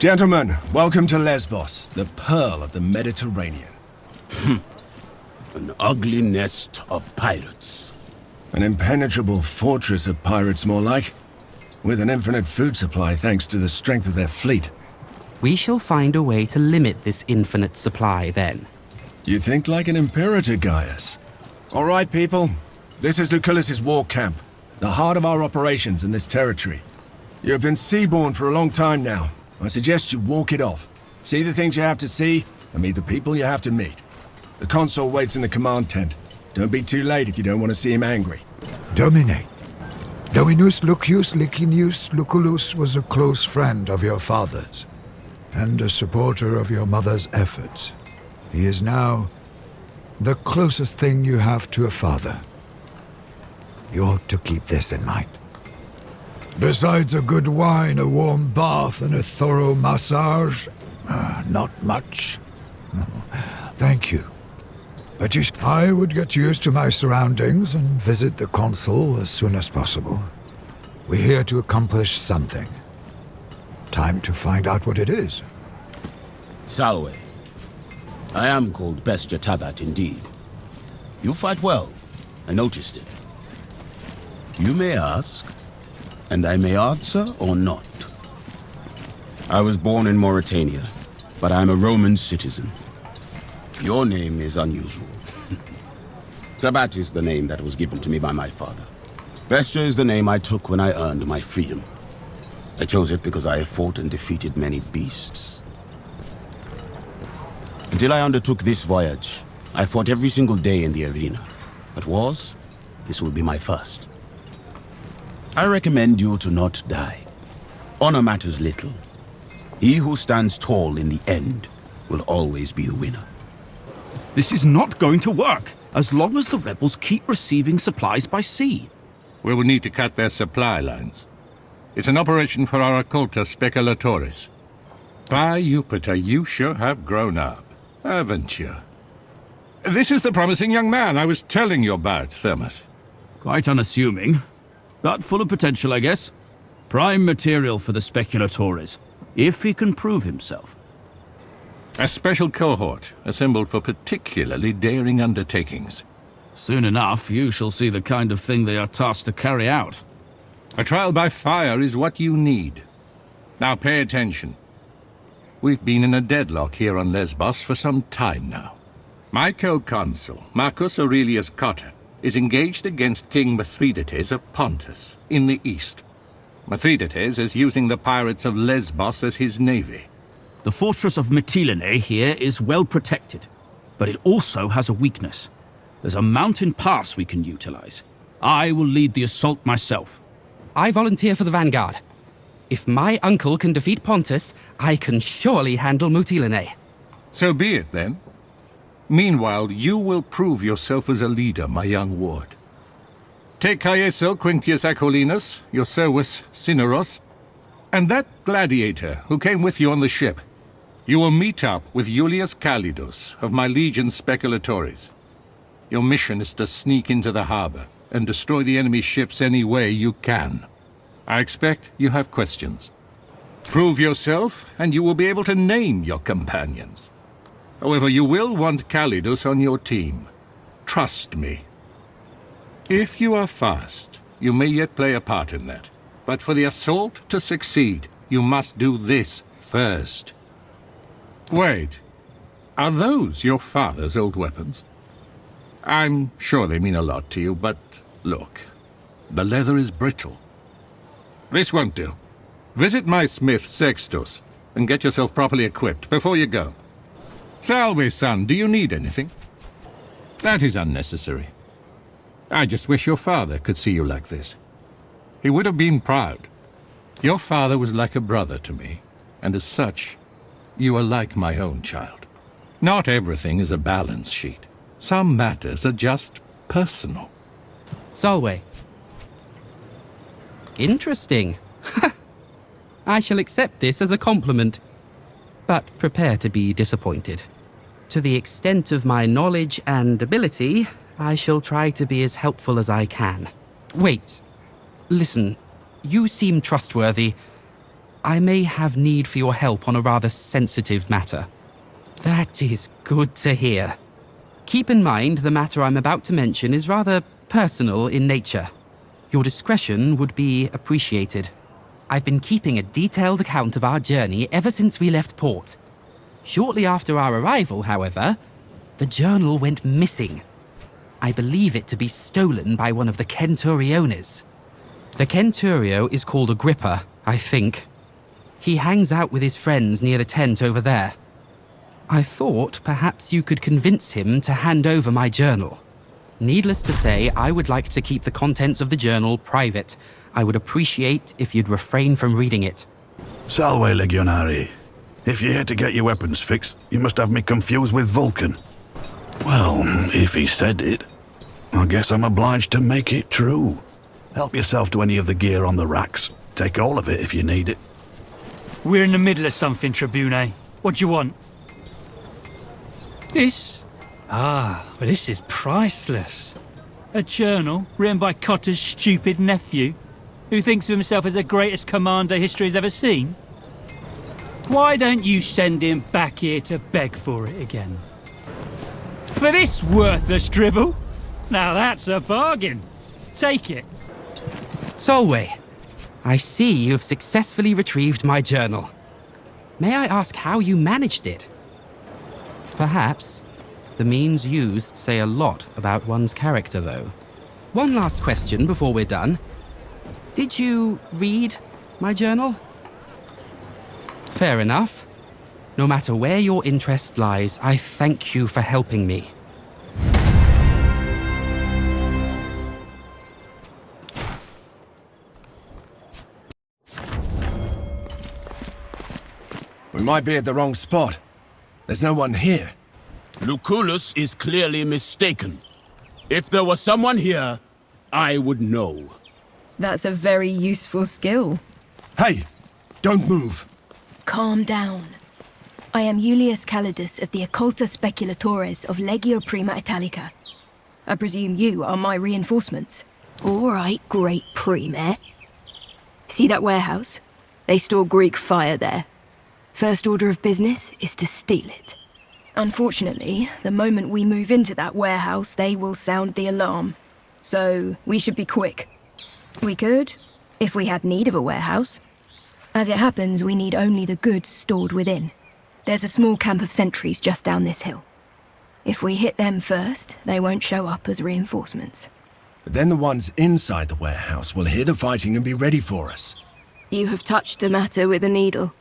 Gentlemen, welcome to Lesbos, the pearl of the Mediterranean. An ugly nest of pirates. An impenetrable fortress of pirates, more like. With an infinite food supply thanks to the strength of their fleet. We shall find a way to limit this infinite supply, then. You think like an imperator, Gaius. All right, people. This is Lucullus's war camp, the heart of our operations in this territory. You have been seaborne for a long time now. I suggest you walk it off. See the things you have to see, and meet the people you have to meet. The consul waits in the command tent. Don't be too late if you don't want to see him angry. Domine, Dominus Lucius Licinius Lucullus was a close friend of your father's, and a supporter of your mother's efforts. He is now the closest thing you have to a father. You ought to keep this in mind. Besides a good wine, a warm bath, and a thorough massage, not much. Thank you. But I would get used to my surroundings and visit the consul as soon as possible. We're here to accomplish something. Time to find out what it is. Salve. I am called Bestia Tabat indeed. You fight well. I noticed it. You may ask, and I may answer or not. I was born in Mauritania, but I'm a Roman citizen. Your name is unusual. Tabat is the name that was given to me by my father. Bestia is the name I took when I earned my freedom. I chose it because I have fought and defeated many beasts. Until I undertook this voyage, I fought every single day in the arena. But wars, this will be my first. I recommend you to not die. Honor matters little. He who stands tall in the end will always be the winner. This is not going to work, as long as the rebels keep receiving supplies by sea. We will need to cut their supply lines. It's an operation for our occulta speculatores. By Jupiter, you sure have grown up, haven't you? This is the promising young man I was telling you about, Thermus. Quite unassuming, but full of potential, I guess. Prime material for the speculatores, if he can prove himself. A special cohort assembled for particularly daring undertakings. Soon enough, you shall see the kind of thing they are tasked to carry out. A trial by fire is what you need. Now pay attention. We've been in a deadlock here on Lesbos for some time now. My co-consul, Marcus Aurelius Cotta, is engaged against King Mithridates of Pontus, in the east. Mithridates is using the pirates of Lesbos as his navy. The fortress of Mytilene here is well protected, but it also has a weakness. There's a mountain pass we can utilize. I will lead the assault myself. I volunteer for the vanguard. If my uncle can defeat Pontus, I can surely handle Mytilene. So be it, then. Meanwhile, you will prove yourself as a leader, my young ward. Take Caeso Quintius Acollinus, your Servus Cineros, and that gladiator who came with you on the ship. You will meet up with Julius Calidus of my legion Speculatores. Your mission is to sneak into the harbor and destroy the enemy ships any way you can. I expect you have questions. Prove yourself, and you will be able to name your companions. However, you will want Calidus on your team. Trust me. If you are fast, you may yet play a part in that. But for the assault to succeed, you must do this first. Wait, are those your father's old weapons? I'm sure they mean a lot to you, but look, the leather is brittle. This won't do. Visit my smith, Sextus, and get yourself properly equipped before you go. Salve, son, do you need anything? That is unnecessary. I just wish your father could see you like this. He would have been proud. Your father was like a brother to me, and as such, you are like my own child. Not everything is a balance sheet. Some matters are just personal. Solway. Interesting. I shall accept this as a compliment, but prepare to be disappointed. To the extent of my knowledge and ability, I shall try to be as helpful as I can. Wait. Listen, you seem trustworthy. I may have need for your help on a rather sensitive matter. That is good to hear. Keep in mind the matter I'm about to mention is rather personal in nature. Your discretion would be appreciated. I've been keeping a detailed account of our journey ever since we left port. Shortly after our arrival, however, the journal went missing. I believe it to be stolen by one of the Centuriones. The Centurio is called Agrippa, I think. He hangs out with his friends near the tent over there. I thought perhaps you could convince him to hand over my journal. Needless to say, I would like to keep the contents of the journal private. I would appreciate if you'd refrain from reading it. Salve, Legionary. If you're here to get your weapons fixed, you must have me confused with Vulcan. Well, if he said it, I guess I'm obliged to make it true. Help yourself to any of the gear on the racks. Take all of it if you need it. We're in the middle of something, Tribune. What do you want? This? Ah, but this is priceless. A journal written by Cotter's stupid nephew, who thinks of himself as the greatest commander history has ever seen. Why don't you send him back here to beg for it again? For this worthless dribble? Now that's a bargain. Take it. Solway, I see you have successfully retrieved my journal. May I ask how you managed it? Perhaps the means used say a lot about one's character, though. One last question before we're done. Did you read my journal? Fair enough. No matter where your interest lies, I thank you for helping me. We might be at the wrong spot. There's no one here. Lucullus is clearly mistaken. If there was someone here, I would know. That's a very useful skill. Hey, don't move. Calm down. I am Julius Calidus of the Occulta Speculatores of Legio Prima Italica. I presume you are my reinforcements. All right, great Prime. See that warehouse? They store Greek fire there. First order of business is to steal it. Unfortunately, the moment we move into that warehouse, they will sound the alarm. So, we should be quick. We could, if we had need of a warehouse. As it happens, we need only the goods stored within. There's a small camp of sentries just down this hill. If we hit them first, they won't show up as reinforcements. But then the ones inside the warehouse will hear the fighting and be ready for us. You have touched the matter with a needle.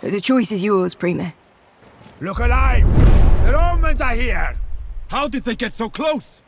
The choice is yours, Prime. Look alive! The Romans are here! How did they get so close?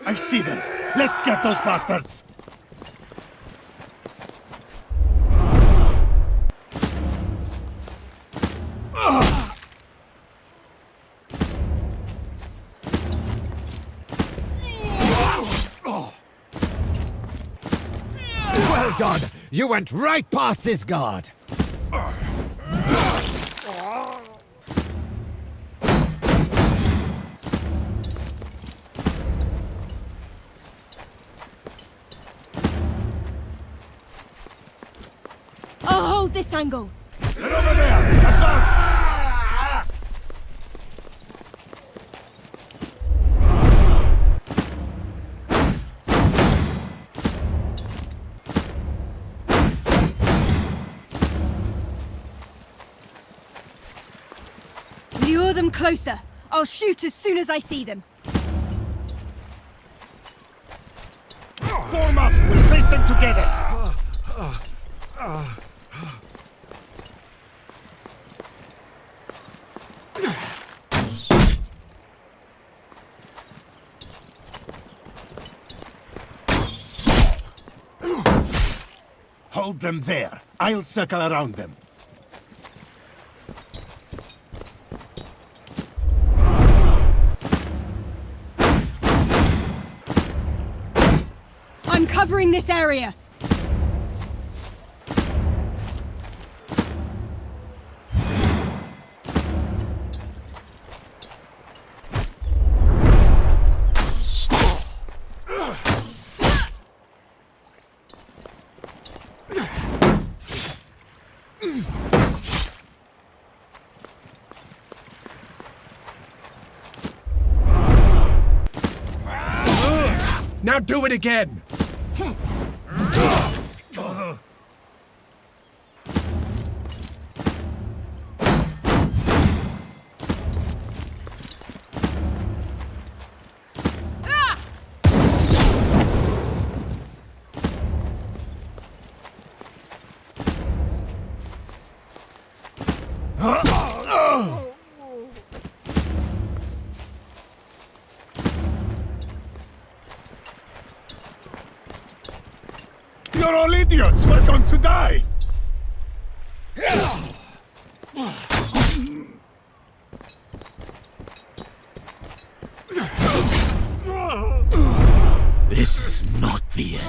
I see them. Let's get those bastards! Well done! You went right past this guard! I'll hold this angle. Get over there! Advance! Lure them closer. I'll shoot as soon as I see them. Form up! We'll face them together! Hold them there. I'll circle around them. I'm covering this area. Now do it again! You're all idiots! We're going to die! This is not the end.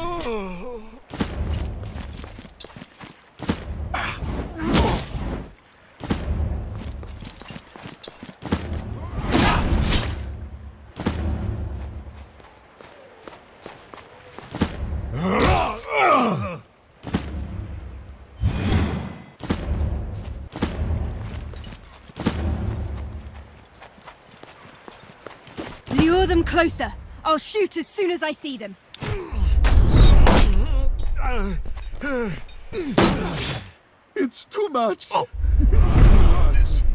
Lure them closer. I'll shoot as soon as I see them. It's too much. Oh.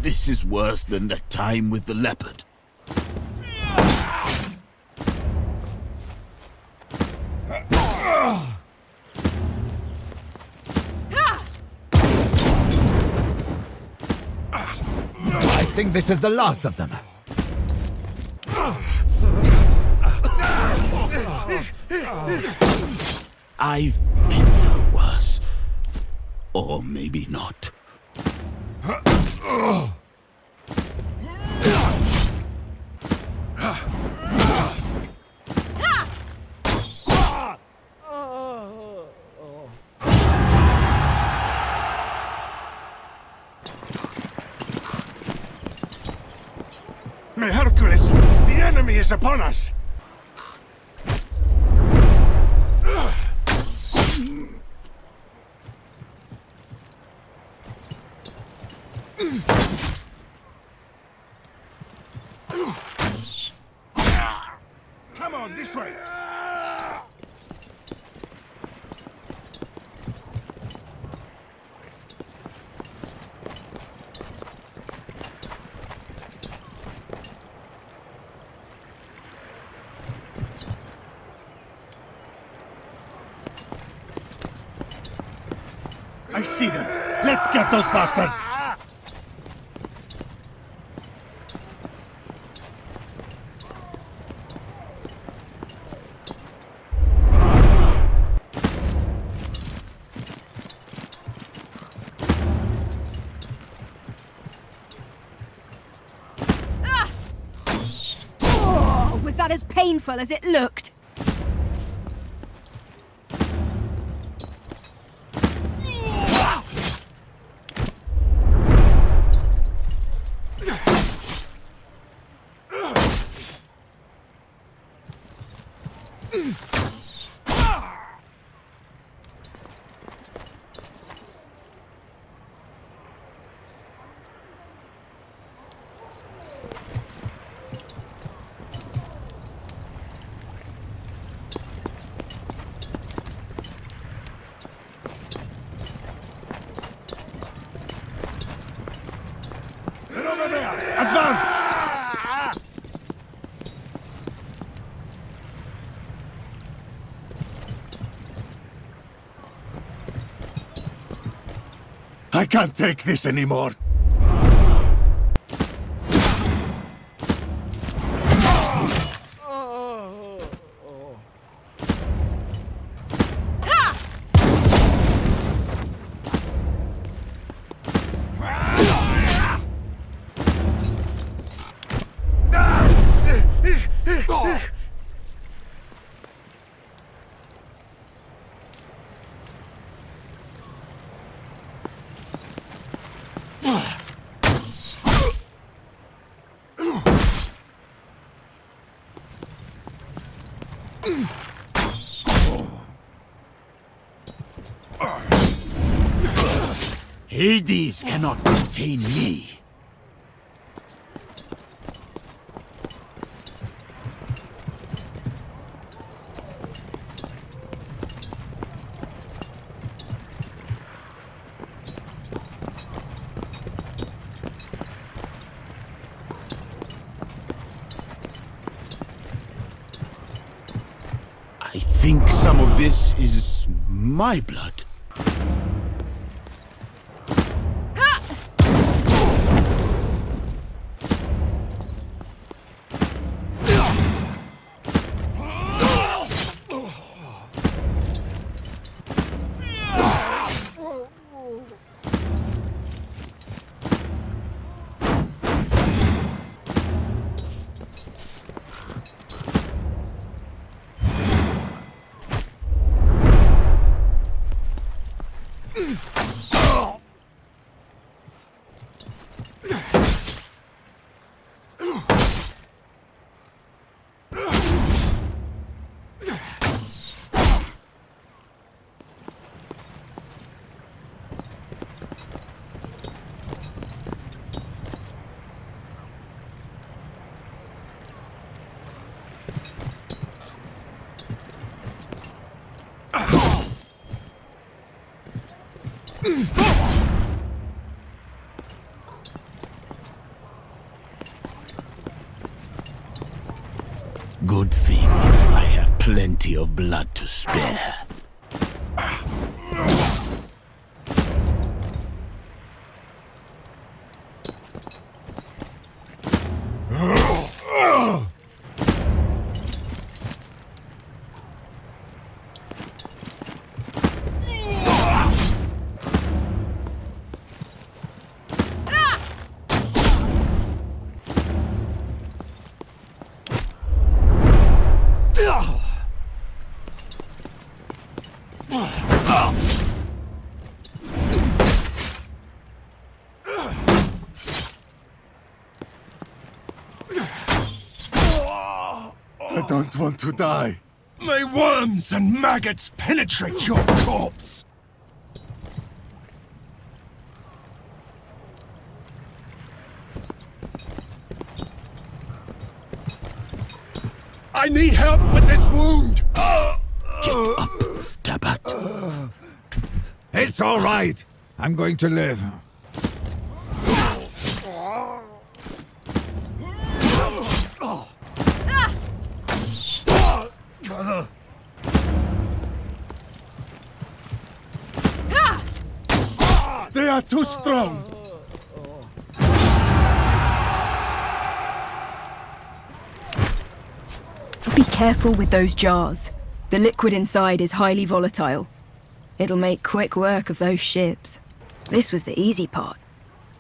This is worse than the time with the leopard. I think this is the last of them. I've been through worse. Or maybe not. May Hercules! The enemy is upon us! Come on, this way! I see them! Let's get those bastards! Oh, was that as painful as it looked? Advance! I can't take this anymore. Hades cannot contain me. I think some of this is my blood. Good thing I have plenty of blood to spare. I don't want to die. May worms and maggots penetrate your corpse. I need help with this wound. Get up, Tabat. It's all right. I'm going to live. They are too strong. Be careful with those jars. The liquid inside is highly volatile. It'll make quick work of those ships. This was the easy part.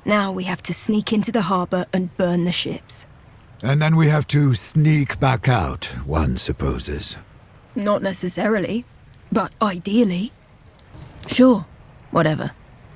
Now we have to sneak into the harbor and burn the ships. And then we have to sneak back out, one supposes. Not necessarily, but ideally. Sure, whatever.